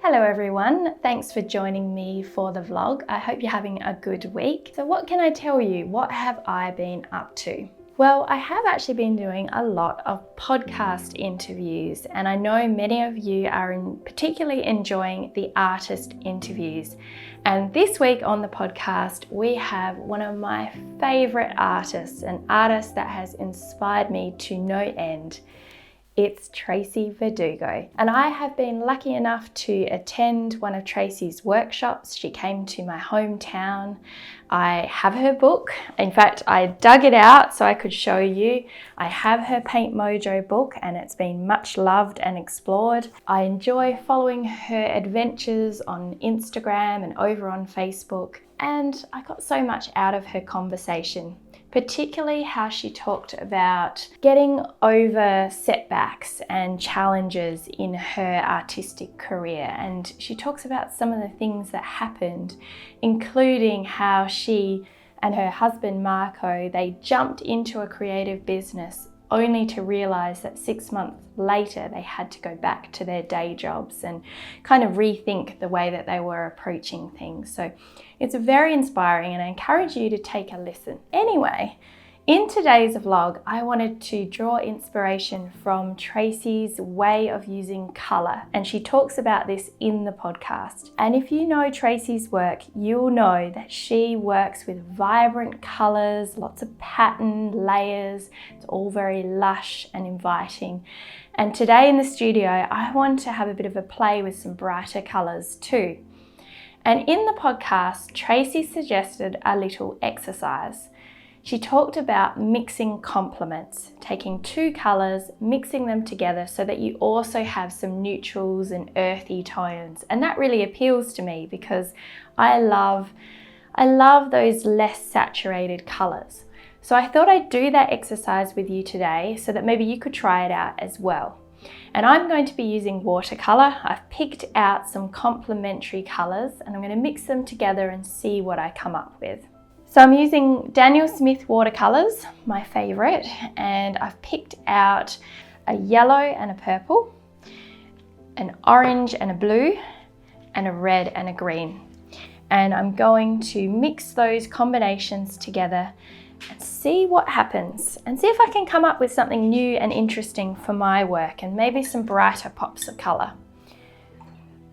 Hello everyone, thanks for joining me for the vlog. I hope you're having a good week. So what can I tell you? What have I been up to? Well, I have actually been doing a lot of podcast interviews, and I know many of you are particularly enjoying the artist interviews. And this week on the podcast, we have one of my favorite artists, an artist that has inspired me to no end. It's Tracy Verdugo, and I have been lucky enough to attend one of Tracy's workshops. She came to my hometown. I have her book. In fact, I dug it out so I could show you. I have her Paint Mojo book, and it's been much loved and explored. I enjoy following her adventures on Instagram and over on Facebook, and I got so much out of her conversation. Particularly how she talked about getting over setbacks and challenges in her artistic career. And she talks about some of the things that happened, including how she and her husband Marco, they jumped into a creative business only to realize that 6 months later they had to go back to their day jobs and kind of rethink the way that they were approaching things. So it's very inspiring, and I encourage you to take a listen. Anyway, in today's vlog, I wanted to draw inspiration from Tracy's way of using color, and she talks about this in the podcast. And if you know Tracy's work, you'll know that she works with vibrant colors, lots of pattern, layers. It's all very lush and inviting. And today in the studio, I want to have a bit of a play with some brighter colors too. And in the podcast, Tracy suggested a little exercise. She talked about mixing complements, taking two colours, mixing them together so that you also have some neutrals and earthy tones. And that really appeals to me because I love those less saturated colours. So I thought I'd do that exercise with you today so that maybe you could try it out as well. And I'm going to be using watercolour. I've picked out some complementary colours and I'm going to mix them together and see what I come up with. So I'm using Daniel Smith watercolours, my favourite, and I've picked out a yellow and a purple, an orange and a blue, and a red and a green. And I'm going to mix those combinations together and see what happens, and see if I can come up with something new and interesting for my work, and maybe some brighter pops of colour.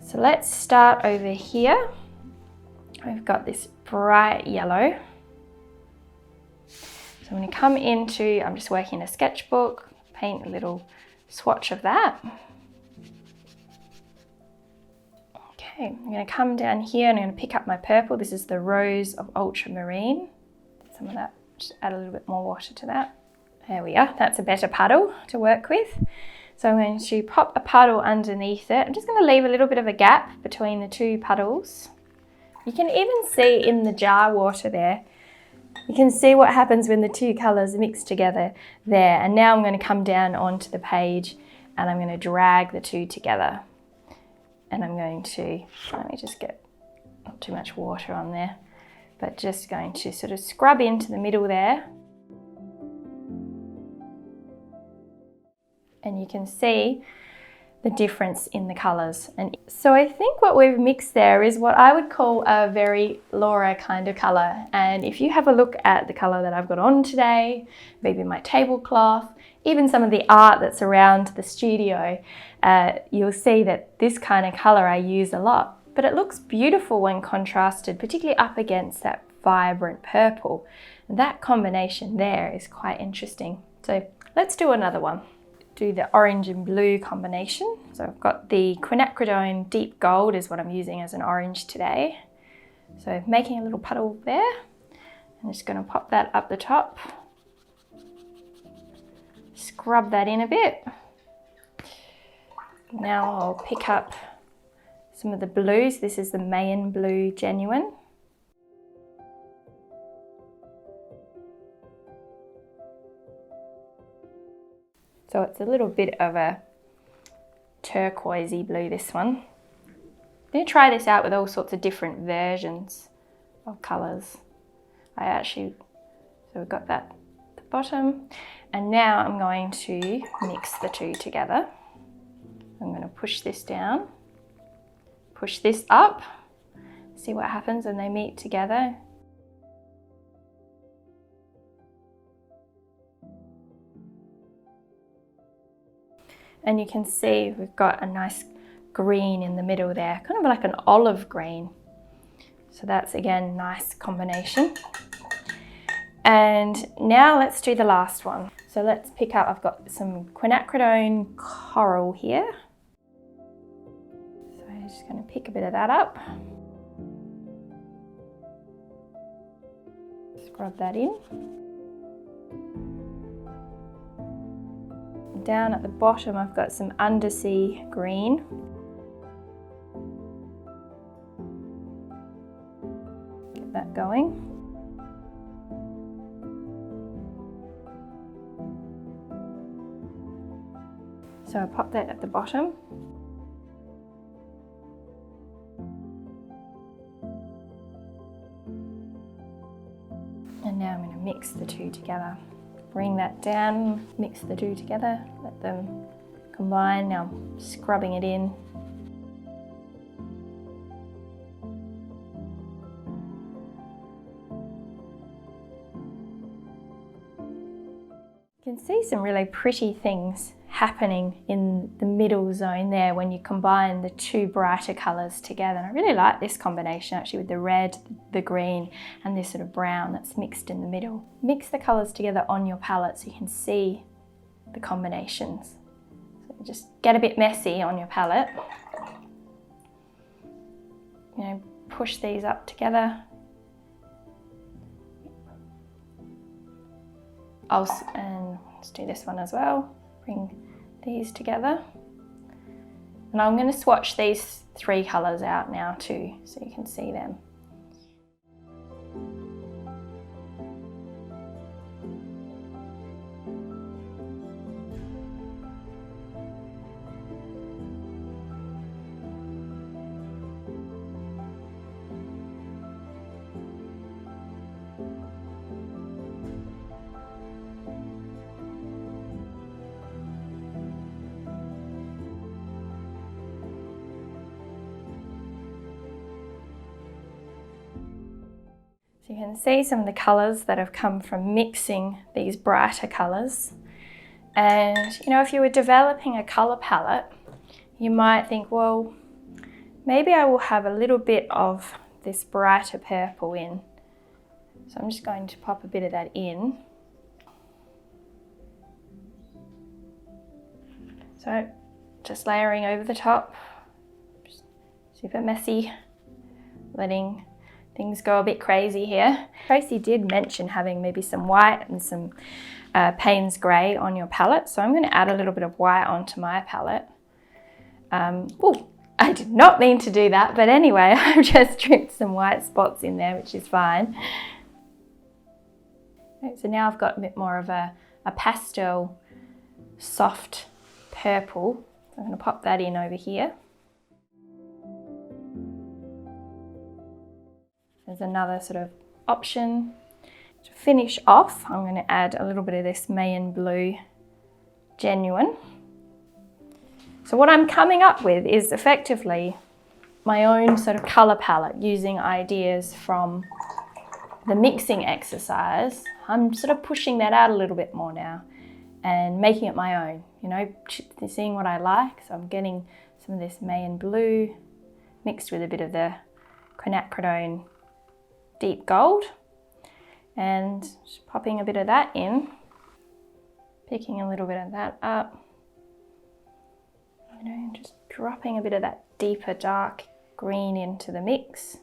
So let's start over here. We've got this bright yellow. So I'm going to come into, I'm just working in a sketchbook, paint a little swatch of that. Okay, I'm going to come down here and I'm going to pick up my purple. This is the Rose of Ultramarine. Some of that. Just add a little bit more water to that. There we are, that's a better puddle to work with. So I'm going to pop a puddle underneath it. I'm just going to leave a little bit of a gap between the two puddles. You can even see in the jar water there, you can see what happens when the two colours mix together there. And now I'm going to come down onto the page and I'm going to drag the two together. And I'm going to, let me just get not too much water on there, but just going to sort of scrub into the middle there. And you can see the difference in the colours. And so I think what we've mixed there is what I would call a very Laura kind of colour. And if you have a look at the colour that I've got on today, maybe my tablecloth, even some of the art that's around the studio, you'll see that this kind of colour I use a lot. But it looks beautiful when contrasted, particularly up against that vibrant purple. And that combination there is quite interesting. So let's do another one. Do the orange and blue combination. So I've got the quinacridone deep gold is what I'm using as an orange today. So making a little puddle there. I'm just going to pop that up the top. Scrub that in a bit. Now I'll pick up some of the blues. This is the Mayan Blue Genuine. So it's a little bit of a turquoisey blue, this one. I'm going to try this out with all sorts of different versions of colours. So we've got that at the bottom. And now I'm going to mix the two together. I'm going to push this down push this up, see what happens when they meet together. And you can see we've got a nice green in the middle there, kind of like an olive green. So that's again, nice combination. And now let's do the last one. So let's pick up, I've got some quinacridone coral here. So I'm just going to pick a bit of that up. Scrub that in. Down at the bottom I've got some undersea green. Get that going. So I pop that at the bottom. And now I'm going to mix the two together. Bring that down, mix the two together, let them combine. Now I'm scrubbing it in. You can see some really pretty things happening in the middle zone there when you combine the two brighter colours together. And I really like this combination actually with the red, the green and this sort of brown that's mixed in the middle. Mix the colours together on your palette so you can see the combinations. So just get a bit messy on your palette. You know, push these up together. And let's do this one as well. Bring these together. And I'm going to swatch these three colours out now too, so you can see them. So you can see some of the colours that have come from mixing these brighter colours. And you know, if you were developing a colour palette, you might think, well, maybe I will have a little bit of this brighter purple in. So I'm just going to pop a bit of that in. So just layering over the top, just super messy, letting things go a bit crazy here. Tracy did mention having maybe some white and some Payne's grey on your palette, so I'm going to add a little bit of white onto my palette. Oh, I did not mean to do that, but anyway, I've just dripped some white spots in there, which is fine. Okay, so now I've got a bit more of a pastel, soft purple. So I'm going to pop that in over here. There's another sort of option. To finish off, I'm going to add a little bit of this Mayan Blue Genuine. So what I'm coming up with is effectively my own sort of colour palette using ideas from the mixing exercise. I'm sort of pushing that out a little bit more now and making it my own, you know, seeing what I like. So I'm getting some of this Mayan Blue mixed with a bit of the quinacridone Deep Gold and just popping a bit of that in, picking a little bit of that up, you know, just dropping a bit of that deeper dark green into the mix.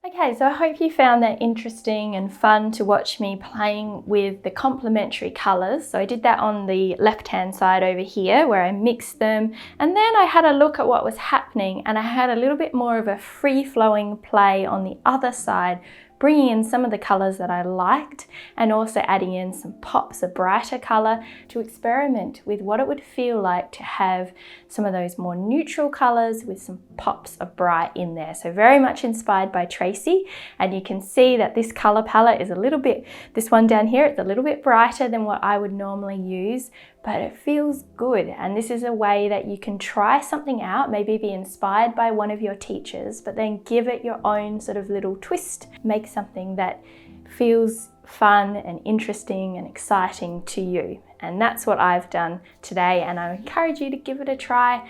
Okay, so I hope you found that interesting and fun to watch me playing with the complementary colours. So I did that on the left-hand side over here where I mixed them, and then I had a look at what was happening and I had a little bit more of a free-flowing play on the other side, bringing in some of the colours that I liked and also adding in some pops of brighter colour to experiment with what it would feel like to have some of those more neutral colours with some pops of bright in there. So very much inspired by Tracy, and you can see that this colour palette is a little bit, this one down here, it's a little bit brighter than what I would normally use, but it feels good. And this is a way that you can try something out, maybe be inspired by one of your teachers, but then give it your own sort of little twist, make something that feels fun and interesting and exciting to you. And that's what I've done today, and I encourage you to give it a try.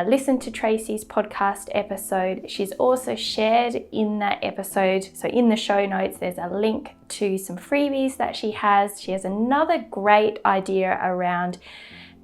Listen to Tracy's podcast episode. She's also shared in that episode, so in the show notes there's a link to some freebies that she has. She has another great idea around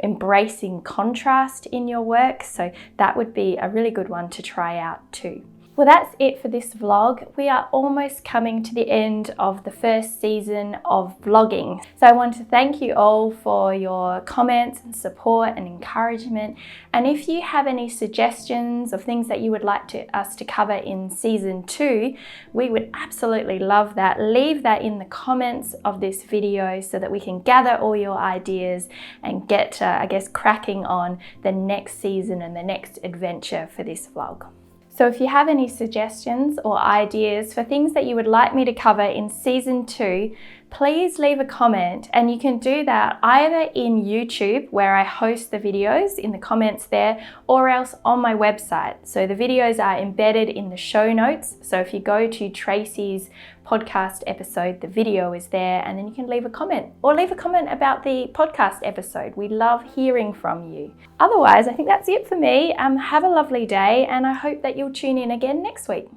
embracing contrast in your work, so that would be a really good one to try out too. Well, that's it for this vlog. We are almost coming to the end of the first season of vlogging. So I want to thank you all for your comments and support and encouragement. And if you have any suggestions of things that you would like us to cover in season 2, we would absolutely love that. Leave that in the comments of this video so that we can gather all your ideas and get, cracking on the next season and the next adventure for this vlog. So if you have any suggestions or ideas for things that you would like me to cover in season 2, please leave a comment, and you can do that either in YouTube where I host the videos in the comments there, or else on my website. So the videos are embedded in the show notes. So if you go to Tracy's podcast episode, the video is there, and then you can leave a comment or leave a comment about the podcast episode. We love hearing from you. Otherwise, I think that's it for me. Have a lovely day, and I hope that you'll tune in again next week.